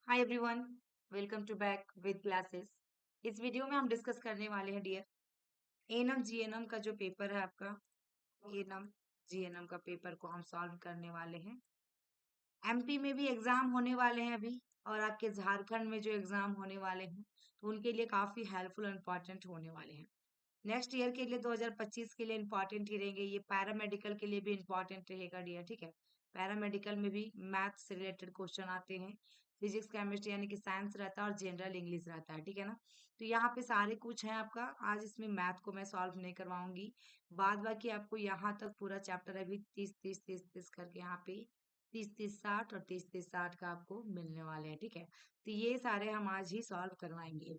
Hi everyone, welcome to back with classes. इस video में हम डिस्कस करने वाले हैं डियर एनम जीएनएम का जो पेपर है आपका। एनम जीएनएम का पेपर को हम सॉल्व करने वाले हैं। एमपी में भी एग्जाम होने वाले हैं अभी, और आपके झारखंड में जो एग्जाम होने वाले हैं तो उनके लिए काफी हेल्पफुल और इम्पोर्टेंट होने वाले हैं। नेक्स्ट ईयर के लिए 2025 के लिए इम्पोर्टेंट ही रहेंगे। ये पैरामेडिकल के लिए भी इम्पोर्टेंट रहेगा डियर, ठीक है। पैरामेडिकल में भी मैथ से रिलेटेड क्वेश्चन आते हैं। फिजिक्स केमिस्ट्री यानी कि साइंस रहता है और जनरल इंग्लिश रहता है, ठीक है ना। तो यहाँ पे सारे कुछ है आपका। आज इसमें मैथ को मैं सॉल्व नहीं करवाऊंगी। बाद बाकी आपको यहाँ तक पूरा चैप्टर अभी 30 30 30 30 करके यहाँ पे 30 30 60 और 30 30 60 का आपको मिलने वाले हैं, ठीक है। तो ये सारे हम आज ही सॉल्व करवाएंगे।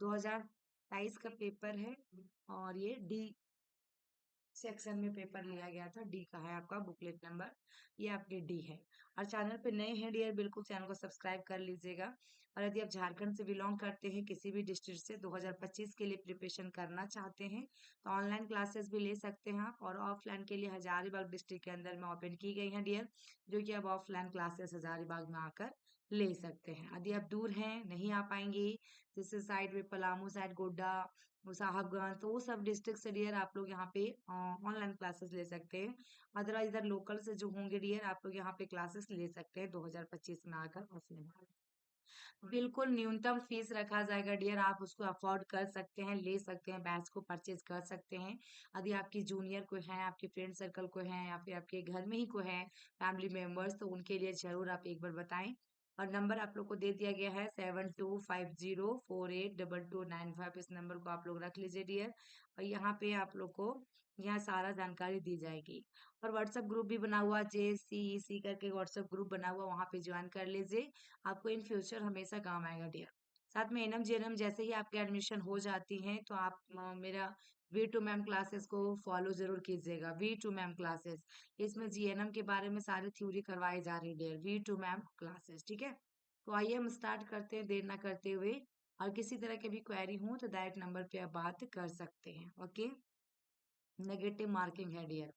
2022 का पेपर है और ये डी सेक्शन में पेपर लिया गया था। डी का है आपका बुकलेट नंबर, ये आपके डी है। और चैनल पे नए हैं डियर, बिल्कुल चैनल को सब्सक्राइब कर लीजिएगा। और यदि आप झारखंड से बिलोंग करते हैं, किसी भी डिस्ट्रिक्ट से 2025 के लिए प्रिपरेशन करना चाहते हैं तो ऑनलाइन क्लासेस भी ले सकते हैं आप। और ऑफलाइन के लिए हजारीबाग डिस्ट्रिक्ट के अंदर में ओपन की गई है डियर, जो कि अब ऑफलाइन क्लासेस हजारीबाग में आकर ले सकते हैं। यदि आप दूर हैं, नहीं आ पाएंगे, जैसे साइड में पलामू साइड, गोड्डा, साहबगंज, तो वो सब डिस्ट्रिक्ट से डियर आप लोग यहाँ पे ऑनलाइन क्लासेस ले सकते हैं। अदरवाइज इधर लोकल से जो होंगे डियर, आप लोग यहाँ पे क्लासेस ले सकते हैं 2025 में आकर ऑफलाइन। बिल्कुल न्यूनतम फीस रखा जाएगा डियर, आप उसको अफोर्ड कर सकते हैं, ले सकते हैं, बैच को परचेज कर सकते हैं। यदि आपकी जूनियर को है, आपके फ्रेंड सर्कल को है, या फिर आपके घर में ही को है फैमिली मेंबर्स, तो उनके लिए जरूर आप एक बार बताएं। और नंबर आप लोग को दे दिया गया है 7250482295। इस नंबर को आप लोग रख लीजिए डियर। और यहाँ पे आप लोग को यहाँ सारा जानकारी दी जाएगी। और व्हाट्सएप ग्रुप भी बना हुआ, JCEC करके व्हाट्सएप ग्रुप बना हुआ, वहाँ पे ज्वाइन कर लीजिए। आपको इन फ्यूचर हमेशा काम आएगा डियर। साथ में एनएम जेएनएम जैसे ही आपके एडमिशन हो जाती हैं तो आप मेरा V2 मैम क्लासेस को फॉलो जरूर कीजिएगा। V2 मैम क्लासेस, इसमें जीएनएम के बारे में सारी थ्योरी करवाई जा रही है डियर, V2 मैम क्लासेस, ठीक है। तो आइए हम स्टार्ट करते हैं देर ना करते हुए। और किसी तरह की भी क्वेरी हो तो डायरेक्ट नंबर पे आप बात कर सकते हैं, ओके। नेगेटिव मार्किंग है डियर।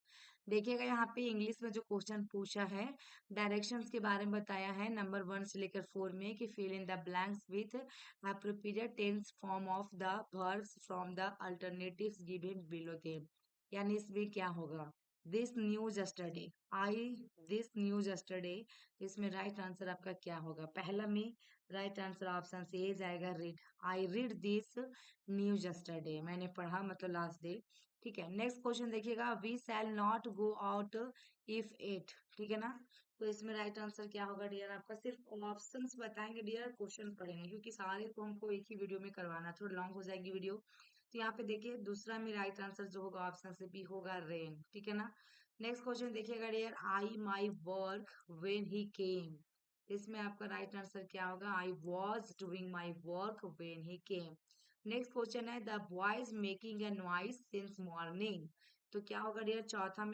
देखिएगा यहाँ पे इंग्लिश में जो क्वेश्चन पूछा है, डायरेक्शंस के बारे में बताया है नंबर 1 से लेकर 4 में कि fill in the blanks with appropriate tense form of the verbs from the alternatives given below them. यानी इसमें क्या होगा, this news yesterday, I this news yesterday. इसमें राइट आंसर आपका क्या होगा? पहला में राइट आंसर ऑप्शन से जाएगा read. I read this news yesterday, मैंने पढ़ा मतलब लास्ट डे, ठीक है। नेक्स्ट क्वेश्चन देखिएगा, we shall not go out if it, ठीक है ना। तो इसमें राइट आंसर क्या होगा डियर? आपका सिर्फ ऑप्शंस बताएंगे डियर, क्वेश्चन पढ़ेंगे, क्योंकि सारे को हमको एक ही वीडियो में करवाना, थोड़ा लॉन्ग हो जाएगी वीडियो। तो यहाँ पे देखिए दूसरा में राइट आंसर जो होगा ऑप्शन से बी होगा, रेन, ठीक है ना। नेक्स्ट क्वेश्चन देखिएगा dear, I my work when he came. इसमें आपका राइट आंसर क्या होगा? I was doing my work when he came. Next question है, the boys making a noise since morning. तो क्या होगा डियर? चौथा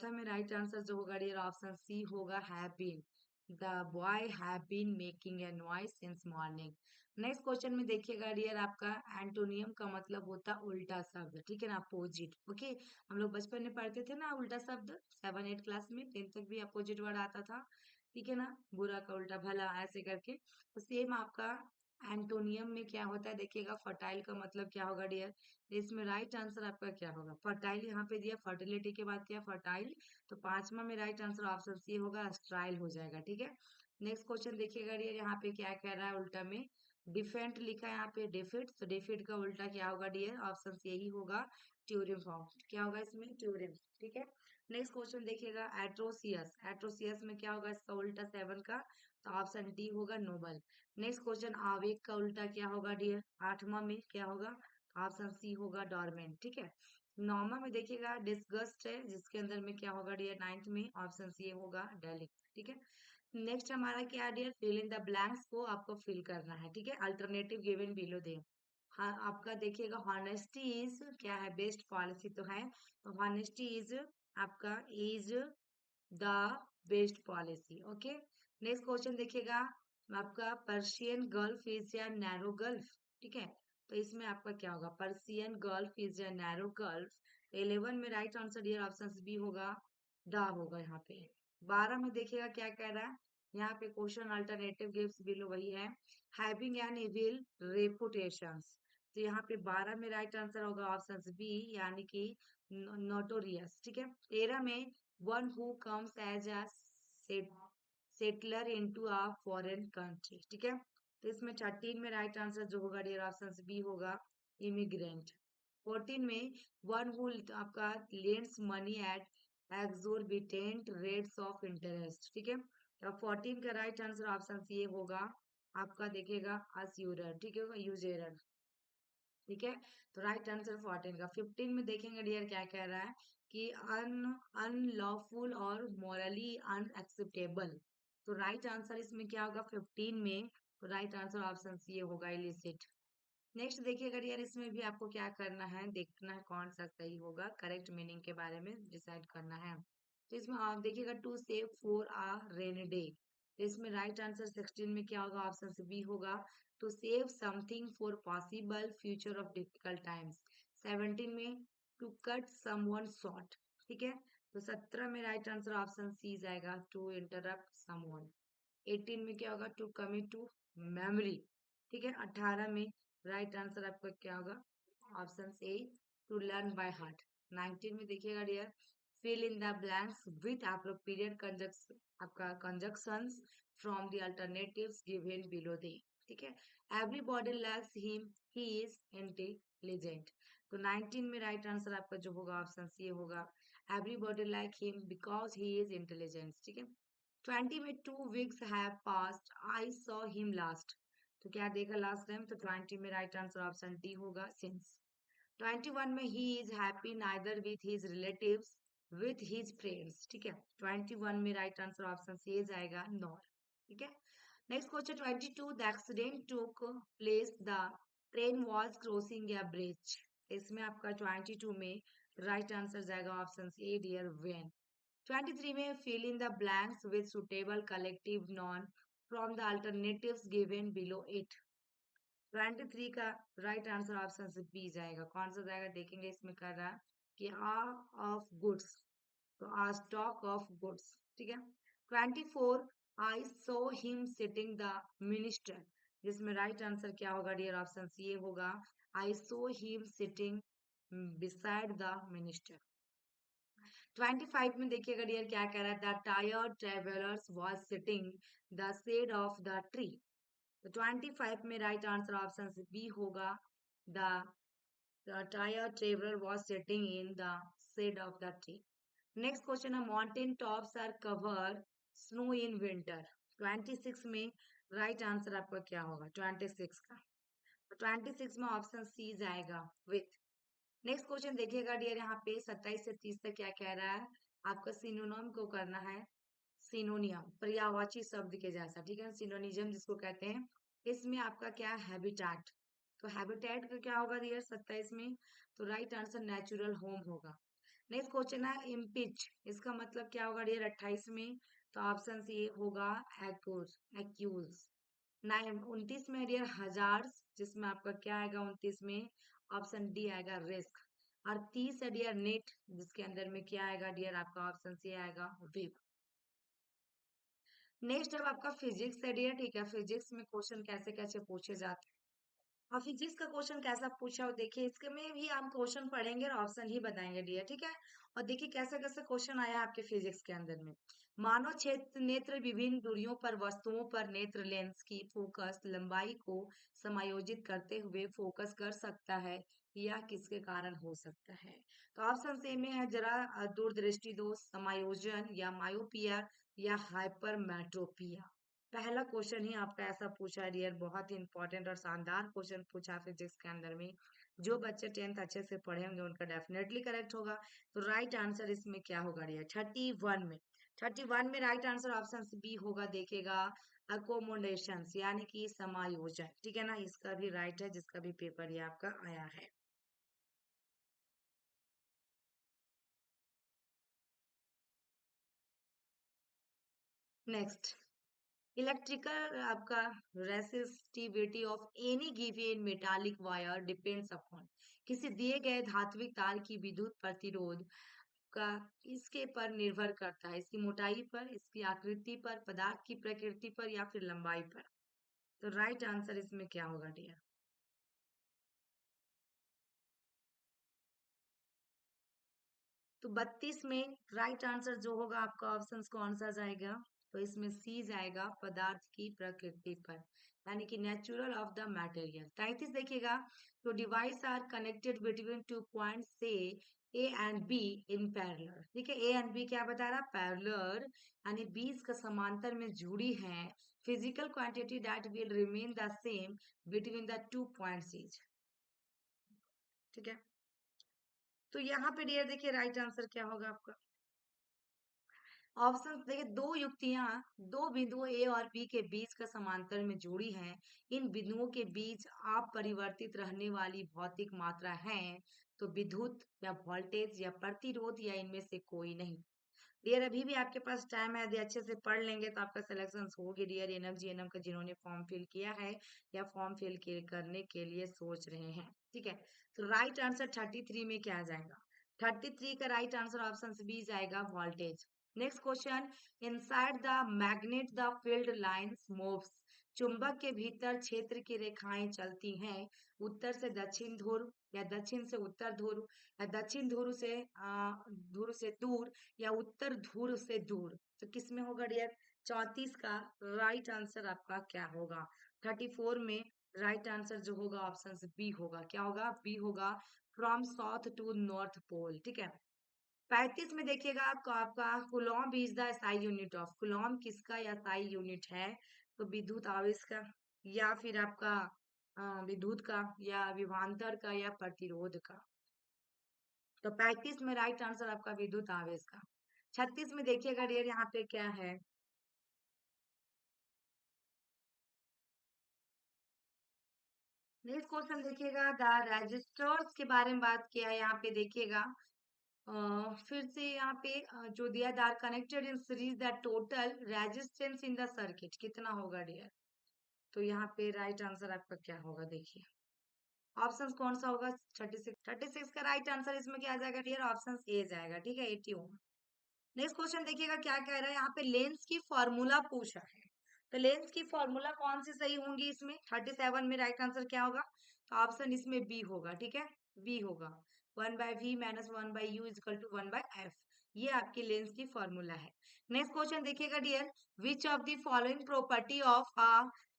में राइट आंसर जो होगा डियर ऑप्शन सी होगा, have been. The boy have been making a noise since morning. Next question में देखिएगा डियर, आपका एंटोनियम का मतलब होता है उल्टा शब्द, ठीक है ना, अपोजिट, ओके। हम लोग बचपन में पढ़ते थे ना उल्टा शब्द, 7 8 क्लास में, 10 तक भी अपोजिट वर्ड आता था, ठीक है ना। बुरा का उल्टा भला, ऐसे करके। तो सेम आपका एंटोनियम में क्या होता है देखिएगा, फर्टाइल का मतलब क्या होगा डियर? इसमें राइट आंसर आपका क्या होगा? फर्टाइल यहाँ पे दिया, फर्टिलिटी के बाद क्या? फर्टाइल। तो पांचवा में राइट आंसर ऑप्शन सी होगा, स्ट्राइल हो जाएगा, ठीक है। नेक्स्ट क्वेश्चन देखिएगा डियर, यहाँ पे क्या कह रहा है उल्टा में, डिफेंट लिखा है यहाँ पे डिफिट, तो डिफिट का उल्टा क्या होगा डियर? ऑप्शन यही होगा, ट्यूरिम फॉर्म। क्या होगा इसमें? ट्यूरिम, ठीक है। नेक्स्ट क्वेश्चन देखिएगा, एट्रोसियस, एट्रोसियस में क्या होगा इसका उल्टा 7 का? तो ऑप्शन डी होगा, नोबल। नेक्स्ट क्वेश्चन, आवेग का उल्टा क्या होगा डियर? 8वां में क्या होगा? ऑप्शन सी होगा, डॉर्मेंट, ठीक है। नौमा में देखिएगा डिस्गस्ट है, जिसके अंदर में क्या होगा डियर? 9th में ऑप्शन सी होगा, डेलिक, ठीक है। नेक्स्ट हमारा क्या dear? Fill in the blanks को आपको फिल करना है, ठीक है। Alternative given below they. हाँ, आपका देखिएगा हॉनेस्टी इज क्या है? बेस्ट पॉलिसी तो है, तो हॉनेस्टी इज आपका is the best policy, okay. Next question देखिएगा, आपका पर्शियन गल्फ इज या नैरो गल्फ, ठीक है। तो इसमें आपका क्या होगा? पर्शियन गल्फ इज या नैरो गल्फ। 11 में right answer dear option B होगा, द होगा यहाँ पे। 12 में देखिएगा क्या कह रहा है, यहाँ पे क्वेश्चन अल्टरनेटिव गिव्स बिलो वही है, हैविंग एन इविल रेपुटेशंस। तो यहाँ पे 12 में राइट आंसर होगा ऑप्शन बी, यानी कि नोटोरियस। ठीक है। 13 में one who comes as a settler into a foreign country. ठीक है। तो इसमें 13 में राइट आंसर जो होगा डियर ऑप्शन बी होगा, इमिग्रेंट। 14 में वन हु आपका lends money at exorbitant rates of interest. ठीक है। तो 14 का राइट आंसर ऑप्शन सी होगा आपका, देखिएगा अस्यूरर। ठीक है, यूजेरर। ठीक है। तो राइट आंसर 14 का। 15 में देखेंगे डियर क्या कह रहा है कि अनलॉफुल और मॉरली अनएक्सेप्टेबल। तो राइट आंसर इसमें क्या होगा 15 में, तो राइट आंसर ऑप्शन सी होगा, इलिसिट। नेक्स्ट देखिएगा यार, इसमें भी आपको क्या करना है, देखना है कौन सा सही होगा, करेक्ट मीनिंग के बारे में डिसाइड करना है। तो इसमें आप देखिएगा to save for a rainy day. तो इसमें राइट आंसर 16 में क्या होगा, ऑप्शन से बी होगा, to save something for possible future of difficult times. 17 में टू कट समवन शॉर्ट। ठीक है। तो 17 में राइट आंसर ऑप्शन सी जाएगा, टू इंटरप्ट समवन। 18 में क्या होगा, टू कमिट टू मेमोरी। ठीक है। 18 में राइट आंसर आपका क्या होगा, option A, to learn by heart. 19 में देखिएगा dear, fill in the blanks with appropriate conjunction, आपका conjunctions from the alternatives given below दे। ठीक है। Everybody lacks him, he is intelligent. तो 19 में राइट आंसर आपका जो होगा ऑप्शन सी होगा, everybody like him because he is intelligent. ठीक है। 20 में 2 weeks have passed, I saw him last। तो क्या देखा लास्ट टाइम, तो 20 में राइट आंसर ऑप्शन डी होगा, सिंस। 21 में he is happy neither with his relatives with his friends. ठीक है। 21 में राइट आंसर ऑप्शन सी जाएगा, नॉर। ठीक है। Next question 22, the accident took place, the train was crossing a bridge. इसमें आपका 22 में राइट आंसर जाएगा ऑप्शन ए डियर, वेन। 23 में fill in the blanks with suitable collective noun from the alternatives given below it। 23 का right answer option से B जाएगा। कौन सा जाएगा देखेंगे, इसमें कर रहा है कि आ ऑफ गुड्स, तो आ स्टॉक ऑफ गुड्स। ठीक है। 24 I saw him sitting the minister, जिसमें राइट आंसर क्या होगा डियर ऑप्शन सी होगा, I saw him sitting beside the minister. 25 में देखिएगा डियर क्या कह रहा है, the tired travellers was sitting the shade of the tree. तो 25 में राइट आंसर ऑप्शन बी होगा, the tired traveller was sitting in the shade of the tree. Next question है, mountain tops are covered snow in winter. 26 में right answer आपका क्या होगा 26 का, तो 26 में ऑप्शन सी जाएगा, विथ। नेक्स्ट क्वेश्चन देखिएगा डियर, यहाँ पे 27 से 30 तक क्या कह रहा है, आपका सिनोनिम को करना है, सिनोनियम पर्यायवाची शब्द के जैसा। ठीक है। सिनोनिज्म जिसको कहते हैं, इसमें आपका क्या है, हैबिटेट। तो हैबिटेट का क्या होगा डियर 27 में, तो राइट आंसर नेचुरल होम होगा। नेक्स्ट क्वेश्चन है, इम्पिच, इसका मतलब क्या होगा डियर 28 में, तो ऑप्शन सी होगा, एक्यूज एक्यूज। 29 में डियर हजार, जिसमें आपका क्या आएगा 29 में, ऑप्शन डी आएगा, रिस्क। और 30 है डियर नेट, जिसके अंदर में क्या आएगा डियर आपका ऑप्शन सी आएगा, वेब। नेक्स्ट अब आपका फिजिक्स है डियर। ठीक है। फिजिक्स में क्वेश्चन कैसे कैसे पूछे जाते हैं, और फिजिक्स का क्वेश्चन कैसा पूछा हो देखिए, इसके में भी हम क्वेश्चन पढ़ेंगे और ऑप्शन ही बताएंगे डियर। ठीक है। और देखिए कैसे कैसे क्वेश्चन आया आपके फिजिक्स के अंदर में, मानव क्षेत्र नेत्र विभिन्न दूरियों पर वस्तुओं पर नेत्र लेंस की फोकस लंबाई को समायोजित करते हुए फोकस कर सकता है, या किसके कारण हो सकता है। तो ऑप्शन ए में है जरा दूरदृष्टि दोष, समायोजन, या मायोपिया, या हाइपरमेट्रोपिया। पहला क्वेश्चन ही आपका ऐसा पूछा है डियर, बहुत ही इंपॉर्टेंट और शानदार क्वेश्चन पूछा फिजिक्स के अंदर में। जो बच्चे 10th अच्छे से पढ़े होंगे उनका डेफिनेटली करेक्ट होगा। तो राइट आंसर इसमें क्या होगा डियर 31 में, 31 में राइट आंसर ऑप्शन बी होगा, देखेगा अकोमोडेशन, यानी कि समायोजन। ठीक है ना, इसका भी राइट है, जिसका भी पेपर ये आपका आया है। नेक्स्ट, इलेक्ट्रिकल आपका resistivity of any given metallic wire depends upon, किसी दिए गए धात्विक तार की विद्युत प्रतिरोध आपका इसके पर निर्भर करता है, इसकी मोटाई पर, इसकी आकृति पर, पदार्थ की प्रकृति पर या फिर लंबाई पर। तो राइट आंसर इसमें क्या होगा डियर? तो 32 में राइट आंसर जो होगा आपका ऑप्शन कौन सा जाएगा? तो इसमें सी जाएगा, पदार्थ की प्रकृति पर, यानी कि नेचुरल ऑफ द मटेरियल। 33 देखिएगा, तो devices are connected between 2 points से A and B in parallel. ठीक है, ए एंड बी क्या बता रहा? पैरेलल, यानी बीच का समांतर में जुड़ी है। Physical quantity that will remain the same between the 2 points is. ठीक है, तो यहाँ पे डियर देखिए राइट आंसर क्या होगा आपका? ऑप्शन देखिए, दो युक्तियां दो बिंदुओं ए और बी के बीच का समांतर में जुड़ी हैं। इन बिंदुओं के बीच अपरिवर्तित रहने वाली भौतिक मात्रा है, तो विद्युत या वोल्टेज या प्रतिरोध या इनमें से कोई नहीं। डियर अभी भी आपके पास टाइम है, यदि अच्छे से पढ़ लेंगे तो आपका सिलेक्शन होगी डियर। एनएम जीएनएम का जिन्होंने फॉर्म फिल किया है या फॉर्म फिल करने के लिए सोच रहे हैं। ठीक है, तो राइट आंसर 33 में क्या आ जाएगा? 33 का राइट आंसर ऑप्शन बी जाएगा, voltage. Next question, inside the magnet the field lines moves. चुंबक के भीतर क्षेत्र की रेखाएं चलती हैं, उत्तर से दक्षिण ध्रुव या दक्षिण से उत्तर ध्रुव या दक्षिण ध्रुव से दूर या उत्तर ध्रुव से दूर। तो किसमें होगा डियर? 34 का राइट आंसर आपका क्या होगा? 34 में राइट आंसर जो होगा ऑप्शन बी होगा। क्या होगा? बी होगा, from south to north pole. ठीक है, 35 में देखिएगा तो आपका coulomb is the SI unit of. Coulomb किसका एसआई यूनिट है? तो विद्युत आवेश का, या फिर आपका विद्युत का, या विभवांतर का, या प्रतिरोध का। तो 35 में राइट आंसर आपका विद्युत आवेश का। 36 में देखिएगा डियर यहाँ पे क्या है? नेक्स्ट क्वेश्चन देखिएगा, द रजिस्टर्स के बारे में बात किया है। यहाँ पे देखिएगा फिर से यहाँ पे जो दिया the connected in series the total resistance in the circuit कितना होगा डियर? तो यहाँ पे राइट आंसर आपका क्या होगा? देखिए ऑप्शन कौन सा होगा? 36। 36 का राइट आंसर इसमें क्या आ जाएगा डियर? ऑप्शन ए जाएगा। ठीक है, 80 ओम। नेक्स्ट क्वेश्चन देखिएगा क्या कह रहा है यहाँ पे, लेंस की फॉर्मूला पूछा है। तो लेंस की फॉर्मूला कौन सी सही होंगी इसमें? 37 में राइट आंसर क्या होगा? तो ऑप्शन इसमें बी होगा। ठीक है, बी होगा, 1/v minus 1/u is equal to 1/f। ये आपकी लेंस की फॉर्मूला है। नेक्स्ट क्वेश्चन देखिएगा dear, which of the following property of a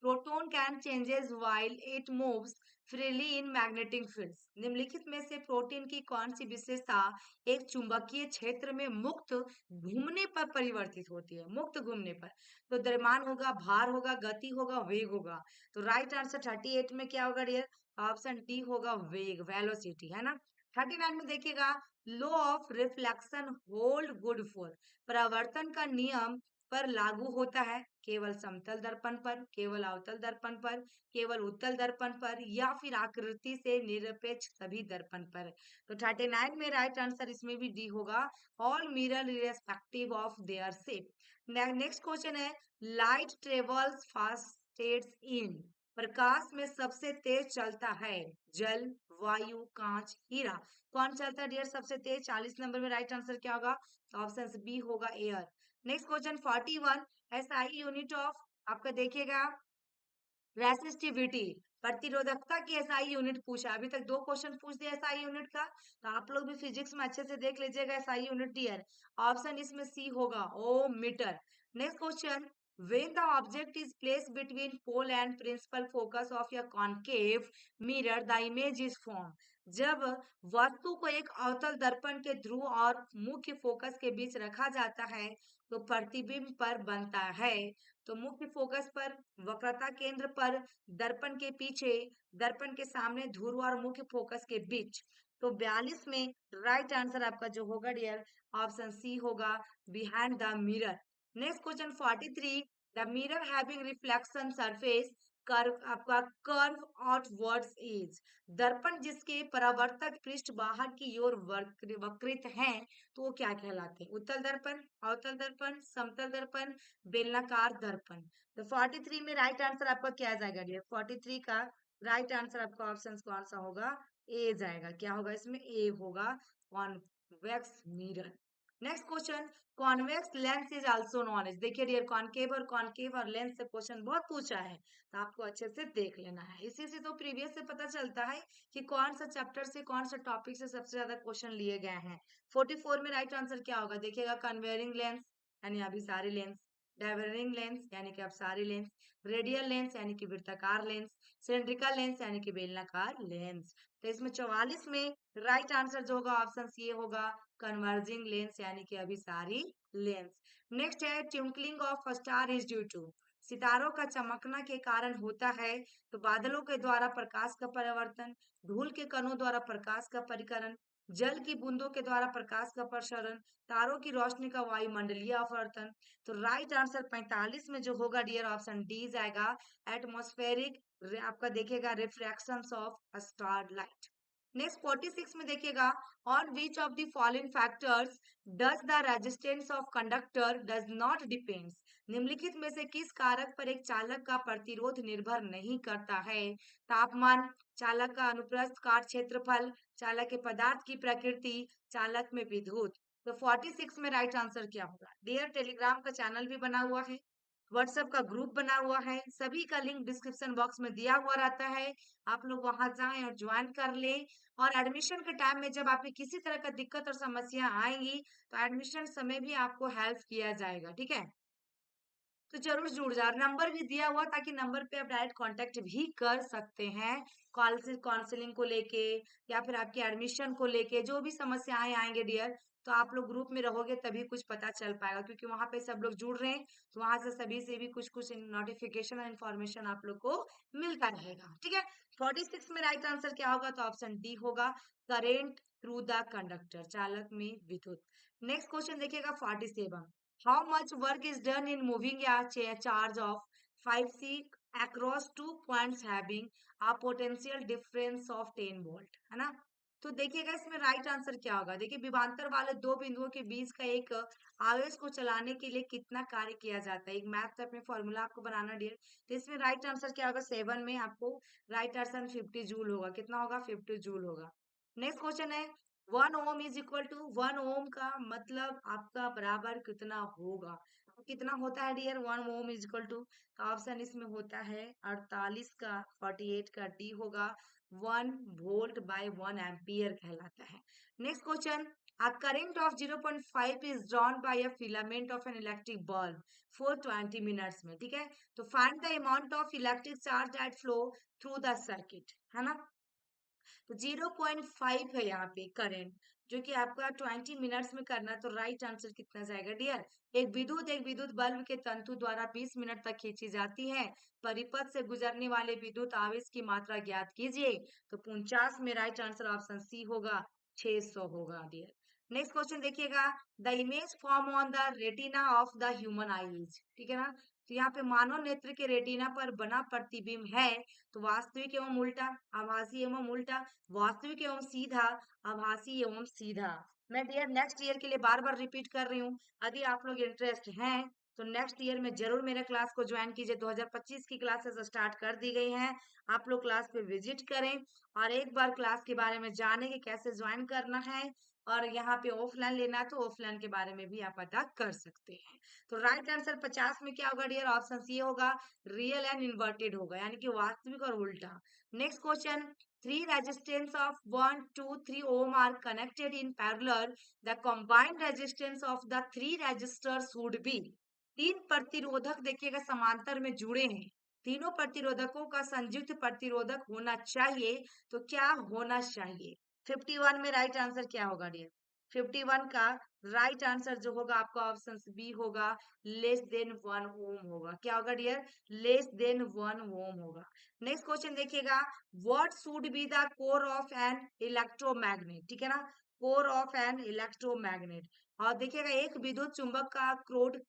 proton can changes while it moves freely in magnetic fields. निम्नलिखित में से प्रोटीन की कौन सी विशेषता एक चुंबकीय क्षेत्र में मुक्त घूमने पर परिवर्तित होती है? मुक्त घूमने पर, तो द्रव्यमान होगा, भार होगा, गति होगा, वेग होगा। तो राइट आंसर 38 में क्या होगा डियर? ऑप्शन डी होगा, वेग, वेलोसिटी, है ना। 39 में देखिएगा, law of reflection hold good for. परावर्तन का नियम पर लागू होता है केवल समतल दर्पण पर, केवल अवतल दर्पण पर, केवल उत्तल दर्पण पर, या फिर आकृति से निरपेक्ष सभी दर्पण पर। तो 39 में राइट आंसर इसमें भी डी होगा, all mirror irrespective of their shape. Next question है, लाइट ट्रेवल्स फास्टेस्ट इन। प्रकाश में सबसे तेज चलता है जल, वायु, कांच, हीरा। कौन चलता है डियर सबसे तेज? 40 नंबर में राइट आंसर क्या होगा? ऑप्शन बी होगा, air. Next question 41, SI unit of आपका देखिएगा रेसिस्टिविटी, प्रतिरोधकता की एसआई यूनिट पूछा। अभी तक दो क्वेश्चन पूछ दिया एसआई यूनिट का, तो आप लोग भी फिजिक्स में अच्छे से देख लीजिएगा एसआई यूनिट डियर। ऑप्शन इसमें सी होगा, ohmmeter. Next question, when the object is placed between pole and principal focus of a concave mirror the image is formed। जब वस्तु को एक अवतल दर्पण के ध्रुव और मुख्य फोकस के बीच रखा जाता है तो प्रतिबिंब पर बनता है। तो मुख्य फोकस पर, वक्रता केंद्र पर, दर्पण के पीछे, दर्पण के सामने, ध्रुव और मुख्य फोकस के बीच। तो 42 में राइट आंसर आपका जो होगा डियर, ऑप्शन सी होगा, behind the mirror. Next question 43, the mirror having reflection surface curve आपका कर्व आउटवर्ड्स इज। दर्पण जिसके परावर्तक पृष्ठ बाहर की ओर वक्रित हैं, तो वो क्या कहलाते हैं? उत्तल दर्पण, अवतल दर्पण, समतल दर्पण, बेलनाकार दर्पण। तो 43 में राइट आंसर आपका क्या आ जाएगा डियर? 43 का राइट आंसर आपका ऑप्शन कौन सा होगा? ए जाएगा। क्या होगा इसमें? ए होगा, convex mirror. Next question, convex lens is also known as, देखिए डियर कॉनकेव और लेंस से क्वेश्चन बहुत पूछा है, तो आपको अच्छे से देख लेना है। इसी से तो प्रीवियस से पता चलता है कि कौन सा चैप्टर से कौन सा टॉपिक से सबसे ज्यादा क्वेश्चन लिए गए हैं। 44 में राइट आंसर क्या होगा, देखिएगा कन्वेयरिंग लेंस यानी अभी सारी लेंस, डाइवर्जिंग लेंस यानी कि अब सारी लेंस, रेडियल लेंस यानी कि वृत्ताकार लेंस, सिलेंड्रिकल लेंस यानी कि बेलनाकार लेंस। तो इसमें 44 में राइट आंसर जो होगा ऑप्शन सी होगा, कन्वर्जिंग लेंस यानी कि अभी सारी लेंस। नेक्स्ट है twinkling of star is due to, सितारों का चमकना के कारण होता है तो बादलों के द्वारा प्रकाश का परिवर्तन, धूल के कणों द्वारा प्रकाश का परिकरण, जल की बूंदों के द्वारा प्रकाश का प्रसरण, तारों की रोशनी का वायुमंडलीय अपवर्तन। तो राइट आंसर 45 में जो होगा डियर ऑप्शन डी जाएगा, एटमॉस्फेरिक, आपका देखिएगा refraction of star light. Next 46 में देखिएगा, on which of the following factors does the resistance of conductor does not depends, निम्नलिखित में से किस कारक पर एक चालक का प्रतिरोध निर्भर नहीं करता है, तापमान, चालक का अनुप्रस्थ काट क्षेत्रफल, चालक के पदार्थ की प्रकृति, चालक में विद्युत। तो 46 में राइट आंसर क्या होगा डियर, टेलीग्राम का चैनल भी बना हुआ है, व्हाट्सएप का ग्रुप बना हुआ है, सभी का लिंक डिस्क्रिप्शन बॉक्स में दिया हुआ रहता है, आप लोग वहां जाएं और ज्वाइन कर ले। और एडमिशन के टाइम में जब आपकी किसी तरह का दिक्कत और समस्या आएंगी तो एडमिशन समय भी आपको हेल्प किया जाएगा, ठीक है। तो जरूर जुड़ जाओ, नंबर भी दिया हुआ ताकि नंबर पे आप डायरेक्ट कांटेक्ट भी कर सकते हैं, कॉल से काउंसलिंग को लेके या फिर आपके एडमिशन को लेके जो भी समस्याएं आएंगे डियर, तो आप लोग ग्रुप में रहोगे तभी कुछ पता चल पाएगा, क्योंकि वहां पे सब लोग जुड़ रहे हैं, तो वहां से सभी से भी कुछ कुछ नोटिफिकेशन और इन्फॉर्मेशन आप लोग को मिलता रहेगा, ठीक है। 46 में राइट आंसर क्या होगा, तो ऑप्शन डी होगा, करेंट थ्रू द कंडक्टर, चालक में विद्युत। नेक्स्ट क्वेश्चन देखिएगा 47, how much work is done in moving a charge of 5C across 2 points having a potential difference of 10 volt, है ना। तो देखिएगा इसमें राइट आंसर क्या होगा, देखिए विभवांतर वाले दो बिंदुओं के बीच का एक आवेश को चलाने के लिए कितना कार्य किया जाता है, एक मैथ में फॉर्मूला आपको बनाना डियर। तो इसमें राइट आंसर क्या होगा, 7 में आपको राइट आंसर 50 जूल होगा, कितना होगा 50 जूल होगा। नेक्स्ट क्वेश्चन है, 1 ओम इज इक्वल टू, 1 ओम का मतलब आपका बराबर कितना होगा, तो कितना होता है dear 1 ohm is equal to, option इसमें होता है 48 का, 48 का डी होगा, 1 वोल्ट बाय 1 एम्पियर कहलाता है। Next question, a current of 0.5 is drawn by a filament of an electric bulb for 20 minutes में, ठीक है। तो find the amount of electric charge that flow through the circuit, है ना। तो 0.5 है यहाँ पे करंट, जो कि आपका 20 मिनट्स में करना, तो राइट आंसर कितना जाएगा डियर, एक विद्युत बल्ब के तंतु द्वारा 20 मिनट तक खींची जाती है, परिपथ से गुजरने वाले विद्युत आवेश की मात्रा ज्ञात कीजिए। तो 49 में राइट आंसर ऑप्शन सी होगा, 600 होगा डियर। नेक्स्ट क्वेश्चन देखिएगा, the image form on the retina of the human eyes, ठीक है ना। तो यहाँ पे मानव नेत्र के रेटिना पर बना प्रतिबिंब है, तो वास्तविक एवं उल्टा, आभासी एवं उल्टा, वास्तविक एवं सीधा, आभासी एवं सीधा। मैं डियर नेक्स्ट ईयर के लिए बार बार रिपीट कर रही हूँ, यदि आप लोग इंटरेस्ट हैं तो नेक्स्ट ईयर में जरूर मेरे क्लास को ज्वाइन कीजिए, 2025 की क्लासेस स्टार्ट कर दी गई हैं, आप लोग क्लास पे विजिट करें और एक बार क्लास के बारे में जाने कि कैसे ज्वाइन करना है, और यहाँ पे ऑफलाइन लेना है तो ऑफलाइन के बारे में भी आप पता कर सकते हैं। तो राइट आंसर 50 में क्या होगा डियर, ऑप्शन सी होगा, रियल एंड इन्वर्टेड होगा, यानी कि वास्तविक और उल्टा। Next question, three resistance of 1 2 3 ohm are connected in parallel, the combined resistance of the three resistors would be, तीन प्रतिरोधक देखिएगा समांतर में जुड़े हैं, तीनों प्रतिरोधकों का संयुक्त प्रतिरोधक होना चाहिए, तो क्या होना चाहिए। 51 में राइट आंसर क्या होगा डियर, 51 का राइट आंसर जो होगा आपका ऑप्शन बी होगा, लेस देन 1 ओम होगा, क्या होगा डियर, लेस देन 1 ओम होगा। नेक्स्ट क्वेश्चन देखिएगा, what should be the core of an electromagnet, ठीक है ना, कोर ऑफ एन इलेक्ट्रोमैग्नेट। और देखिएगा एक विद्युत चुंबक का क्रोड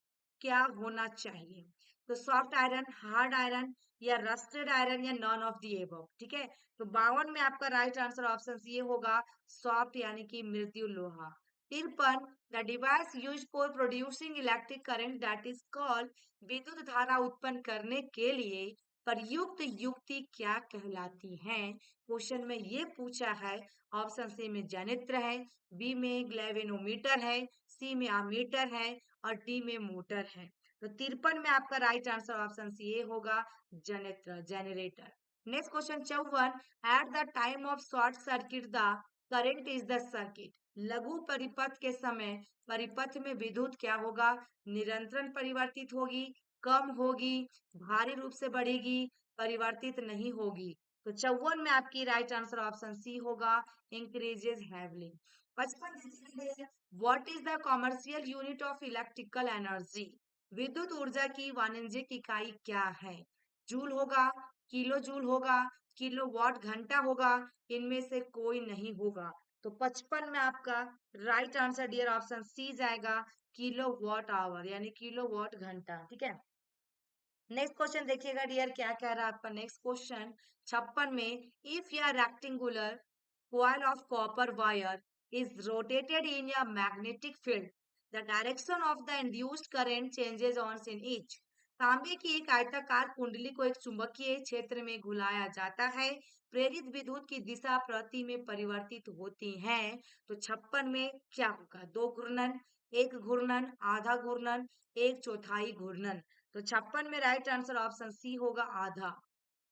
क्या होना चाहिए, तो सॉफ्ट आयरन, हार्ड आयरन, या रस्टेड आयरन, या नॉन ऑफ दी एबव, ठीक है। तो 52 में आपका राइट आंसर ऑप्शन ये होगा, सॉफ्ट यानी कि मृत्यु लोहा। 53, the device use for producing electric current that is called, विद्युत धारा उत्पन्न करने के लिए प्रयुक्त युक्ति क्या कहलाती है, क्वेश्चन में ये पूछा है। ऑप्शन सी में जनित्र है, बी में ग्लेवेनोमीटर है, सी में अमीटर है और डी में मोटर है। तो 53 में आपका राइट आंसर ऑप्शन सी ए होगा, generator generator. Next question 54, at the time of short circuit the current is the circuit. लघु परिपथ के समय परिपथ में विद्युत क्या होगा? निरंतर परिवर्तित होगी, कम होगी, भारी रूप से बढ़ेगी, परिवर्तित नहीं होगी। तो 54 में आपकी राइट आंसर ऑप्शन सी होगा, increases heavily. 55, what is the commercial unit of electrical energy. विद्युत ऊर्जा की वाणिज्यिक इकाई क्या है? जूल होगा, किलो जूल होगा, किलो वाट घंटा होगा, इनमें से कोई नहीं होगा। तो 55 में आपका right answer dear option C जाएगा, किलो वॉट आवर यानी किलो वॉट घंटा। ठीक है, नेक्स्ट क्वेश्चन देखिएगा डियर, क्या कह रहा है आपका नेक्स्ट क्वेश्चन 56 में, इफ या rectangular coil of copper wire is rotated in a magnetic field, the direction of the induced current changes on in each। तांबे की एक आयताकार कुंडली को एक चुंबकीय क्षेत्र में घुलाया जाता है, प्रेरित विद्युत की दिशा प्रति में परिवर्तित होती है। तो 56 में क्या होगा? 2 घूर्णन, 1 घूर्णन, आधा घूर्णन, 1/4 घूर्णन। तो 56 में राइट आंसर ऑप्शन सी होगा, आधा।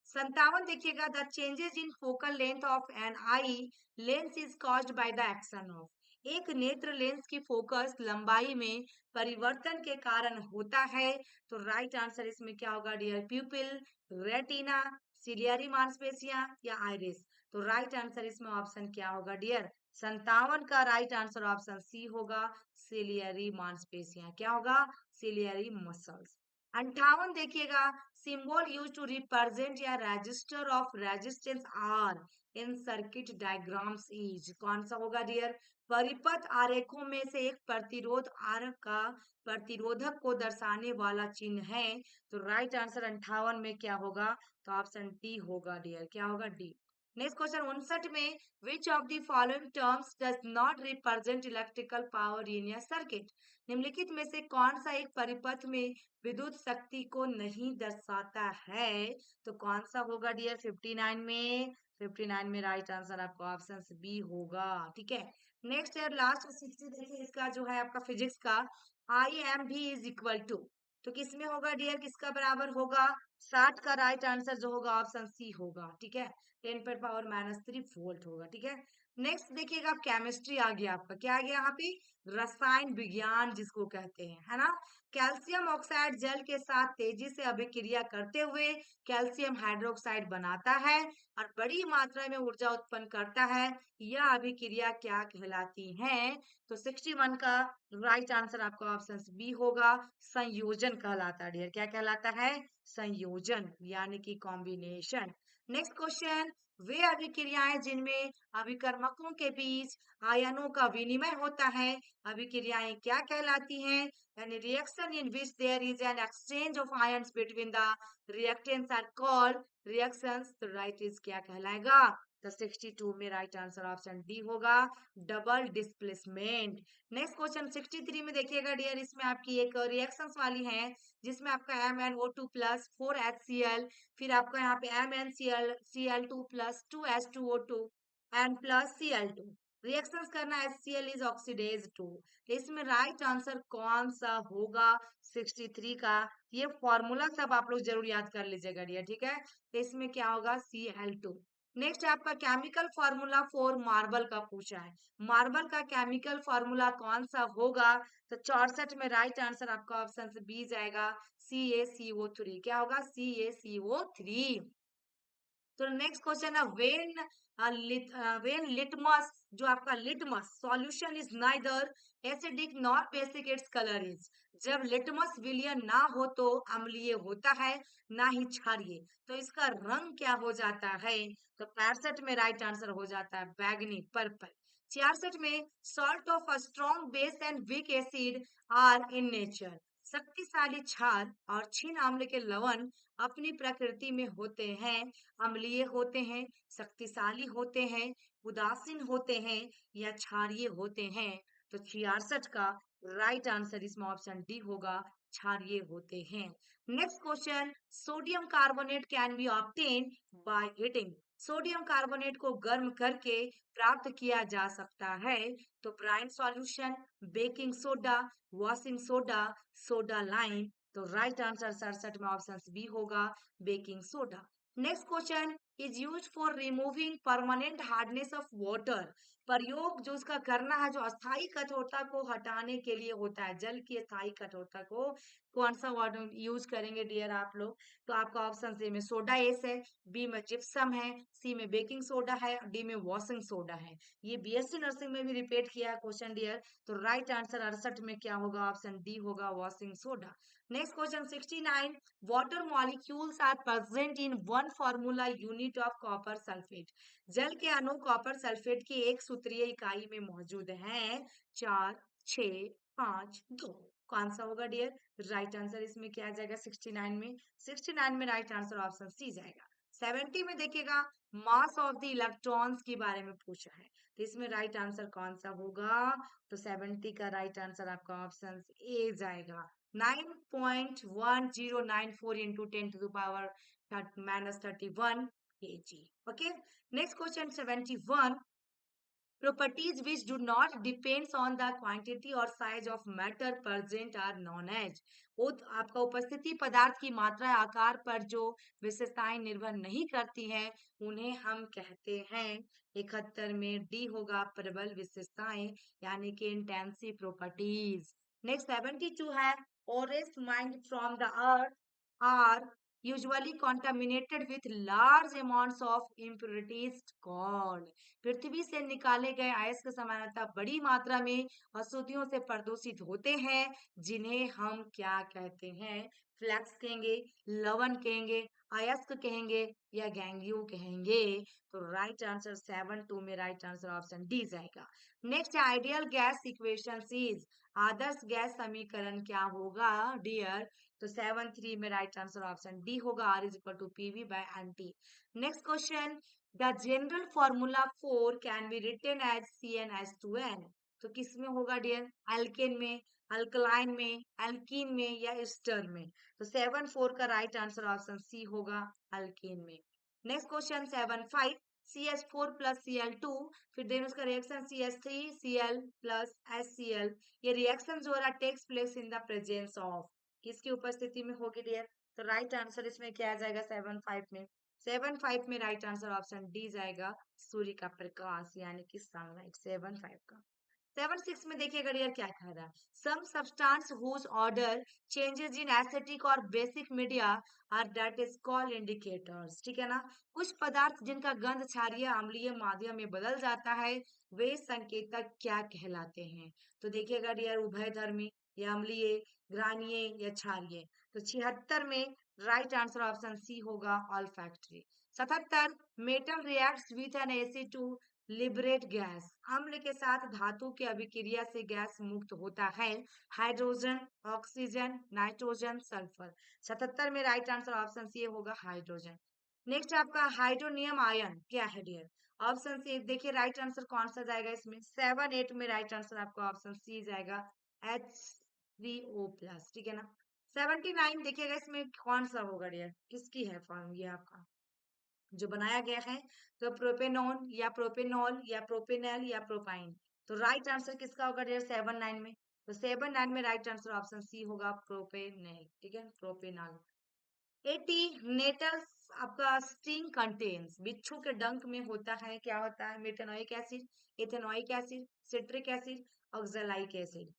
57 देखिएगा, the changes in focal length of an eye lens is caused by the action of. एक नेत्र लेंस की फोकस लंबाई में परिवर्तन के कारण होता है। तो राइट आंसर इसमें क्या होगा डियर? प्यूपिल, रेटिना, सिलियरी मांसपेशियां या आइरिस। तो राइट आंसर इसमें ऑप्शन क्या होगा डियर? 57 का राइट आंसर ऑप्शन सी होगा, सिलियरी मांसपेशियां। क्या होगा? Ciliary muscles. 58 देखिएगा, symbol used to represent या register of resistance R in circuit diagrams is। कौन सा होगा डियर? परिपथ आरेखों में से एक प्रतिरोध R का प्रतिरोधक को दर्शाने वाला चिन्ह है। तो राइट आंसर 58 में क्या होगा? तो ऑप्शन डी होगा डियर। क्या होगा? डी। नेक्स्ट क्वेश्चन 59 में, which of the following terms does not represent electrical power in a circuit। निम्नलिखित में से कौन सा एक परिपथ में विद्युत शक्ति को नहीं दर्शाता है? तो कौन सा होगा डियर? 59 में 59 में राइट आंसर आपका ऑप्शन बी होगा। ठीक है, नेक्स्ट है लास्ट 60 देखिए, इसका जो है आपका फिजिक्स का, आई एम भी इज इक्वल टू, तो किसमें होगा डियर? किसका बराबर होगा? 60 का राइट आंसर जो होगा ऑप्शन सी होगा। ठीक है, 10⁻³ वोल्ट होगा। ठीक है, नेक्स्ट देखिएगा, केमिस्ट्री आ गया आपका, क्या आ गया यहाँ पे? रसायन विज्ञान जिसको कहते हैं, है ना। कैल्शियम ऑक्साइड जल के साथ तेजी से अभिक्रिया करते हुए कैल्शियम हाइड्रोक्साइड बनाता है और बड़ी मात्रा में ऊर्जा उत्पन्न करता है। यह अभिक्रिया क्या कहलाती है? तो 61 का राइट आंसर आपका ऑप्शन बी होगा, संयोजन कहलाता है डियर। क्या कहलाता है? संयोजन यानी कि कॉम्बिनेशन। नेक्स्ट क्वेश्चन, वे अभिक्रियाएं जिनमें अभिकर्मकों के बीच आयनों का विनिमय होता है, अभिक्रियाएं क्या कहलाती हैं? यानी reaction in which there is an exchange of ions between the reactants are called reactions. तो राइट इज क्या कहलाएगा? तो 62 में राइट आंसर ऑप्शन डी होगा, डबल डिस्प्लेसमेंट। नेक्स्ट क्वेश्चन 63 में देखिएगा डियर, इसमें आपकी एक रिएक्शंस वाली है जिसमें आपका MnO2 प्लस 4HCl, फिर आपका यहाँ पे MnCl2 plus 2H2O2 and plus Cl2 reactions करना है। HCl is oxidase 2। इसमें राइट आंसर कौन सा होगा? 63 का। ये फॉर्मूला सब आप लोग जरूर याद कर लीजिएगा डियर। ठीक है, तो इसमें क्या होगा? Cl2। नेक्स्ट आपका केमिकल फॉर्मूला फॉर मार्बल का पूछा है। मार्बल का केमिकल फॉर्मूला कौन सा होगा? तो 64 में राइट आंसर आपका ऑप्शन बी जाएगा, CaCO3। क्या होगा? CaCO3। तो नेक्स्ट क्वेश्चन है, वेन लिटमस, जो आपका litmus solution is neither acidic nor basic, its colour is. जब लिटमस विलयन ना हो तो अम्लीय होता है, ना ही क्षारीय, तो इसका रंग क्या हो जाता है? तो 65 में राइट आंसर हो जाता है बैगनी, पर्पल। 66 में, salt of a strong base and weak acid are in nature. शक्तिशाली क्षार और क्षीण अम्ल के लवण अपनी प्रकृति में होते हैं, अम्लीय होते हैं, शक्तिशाली होते हैं, उदासीन होते हैं या क्षारीय होते हैं। तो 66 का राइट आंसर इसमें ऑप्शन डी होगा, क्षारीय होते हैं। Next question, sodium carbonate can be obtain by heating. Sodium carbonate को गर्म करके प्राप्त किया जा सकता है। तो brine solution, baking soda, washing soda, soda lime. तो राइट आंसर 67 में ऑप्शन बी होगा, baking soda. Next question, is use for removing permanent hardness of water. प्रयोग जो उसका करना है, जो अस्थायी कठोरता को हटाने के लिए होता है, जल की अस्थायी कठोरता को कौन सा वर्ड यूज करेंगे डियर आप लोग? तो आपका ऑप्शन ए में सोडा एस है, बी में जिप्सम है, सी में बेकिंग सोडा है, डी में वॉशिंग सोडा है। ये बीएससी नर्सिंग में भी रिपीट किया है क्वेश्चन डियर। तो राइट आंसर 68 में क्या होगा? ऑप्शन डी होगा, washing soda. Next question 69, water molecules are present in one formula unit of copper sulphate. जल के अणु कॉपर सल्फेट की एक सूत्रीय इकाई में मौजूद हैं 4, 6, 5, 2। कौन सा होगा डियर? राइट आंसर इसमें क्या आ जाएगा 69 में? 69 में राइट आंसर ऑप्शन सी जाएगा। 70 में देखिएगा, मास ऑफ द इलेक्ट्रॉन्स के बारे में पूछा है, तो इसमें राइट आंसर कौन सा होगा? तो 70 का राइट आंसर आपका ऑप्शन ए जाएगा, 9.1094 into 10 to the power minus 31 kg. Okay. Next question 71. Properties which do not depends on the quantity or size of matter present are known as। वो आपका उपस्थिति पदार्थ की मात्रा या आकार पर जो विशेषताएं निर्भर नहीं करती हैं, उन्हें हम कहते हैं। 71 में डी होगा, प्रबल विशेषताएं, यानी कि इंटेंसिव प्रॉपर्टीज। नेक्स्ट 72 है, ores mined from the earth are usually contaminated with large amounts of impurities called। पृथ्वी से निकाले गए अयस्क सामान्यतः बड़ी मात्रा में अशुद्धियों से प्रदूषित होते हैं, जिन्हें हम क्या कहते हैं? फ्लैक्स कहेंगे, लवण कहेंगे, अयस्क कहेंगे, या गैंगियो कहेंगे। तो राइट आंसर 72 में राइट आंसर ऑप्शन डी जाएगा। Next, ideal gas equation is. आदर्श गैस समीकरण क्या होगा डियर? तो 73 में राइट आंसर ऑप्शन डी होगा, R is equal to PV by N T. Next question, the general formula for can be written as CnH2n। तो किसमें होगा डियर? एल्केन में, अल्कलाइन में, एल्कीन में, या एस्टर में? तो 74 का राइट आंसर ऑप्शन सी होगा, अल्केन में। Next question 75, CH4 plus Cl2, फिर देन उसका reaction CH3 Cl plus HCl। ये रिएक्शन जो हो रहा takes place in the presence of, किसकी उपस्थिति में होगी डियर? तो राइट आंसर इसमें क्या आ जाएगा 75 में? 75 में राइट आंसर ऑप्शन डी जाएगा, सूर्य का प्रकाश, यानी कि सनलाइट। 75 का। 76 में देखिएगा डियर क्या कह रहा है, some substance whose odour changes in acidic और basic media are that is called indicators. ठीक है ना? कुछ पदार्थ जिनका गंध क्षारीय अम्लीय माध्यम में बदल जाता है, वे संकेतक क्या कहलाते हैं? तो देखिएगा डियर, उभयधर्मी या अम्लीय, ग्रानीय या क्षारीय। तो 76 में राइट आंसर ऑप्शन सी होगा, all factory. 77, metal reacts with an acid to liberate gas. अम्ल के साथ धातु की अभिक्रिया से गैस मुक्त होता है, हाइड्रोजन, ऑक्सीजन, नाइट्रोजन, सल्फर। 77 में राइट आंसर ऑप्शन सी होगा, हाइड्रोजन। नेक्स्ट आपका हाइड्रोनियम आयन क्या है डियर? ऑप्शन सी देखिए, राइट आंसर कौन सा जाएगा इसमें? 78 में राइट आंसर आपका ऑप्शन सी जाएगा, H3O प्लस। ठीक है ना? 79 देखिएगा, इसमें कौन सा होगा डियर? किसकी है फॉर्म ये आपका जो बनाया गया है? तो प्रोपेनॉन या प्रोपेनॉल या प्रोपेनल या प्रोपाइन। तो राइट आंसर किसका होगा डियर 79 में? तो 79 में राइट आंसर ऑप्शन सी होगा, प्रोपेनल। ठीक है, प्रोपेनॉल। 80, नेटल्स आपका स्टिंग कंटेन्स, बिच्छू के डंक में होता है, क्या होता है? Methanoic acid, ethanoic acid, citric acid, oxalic acid.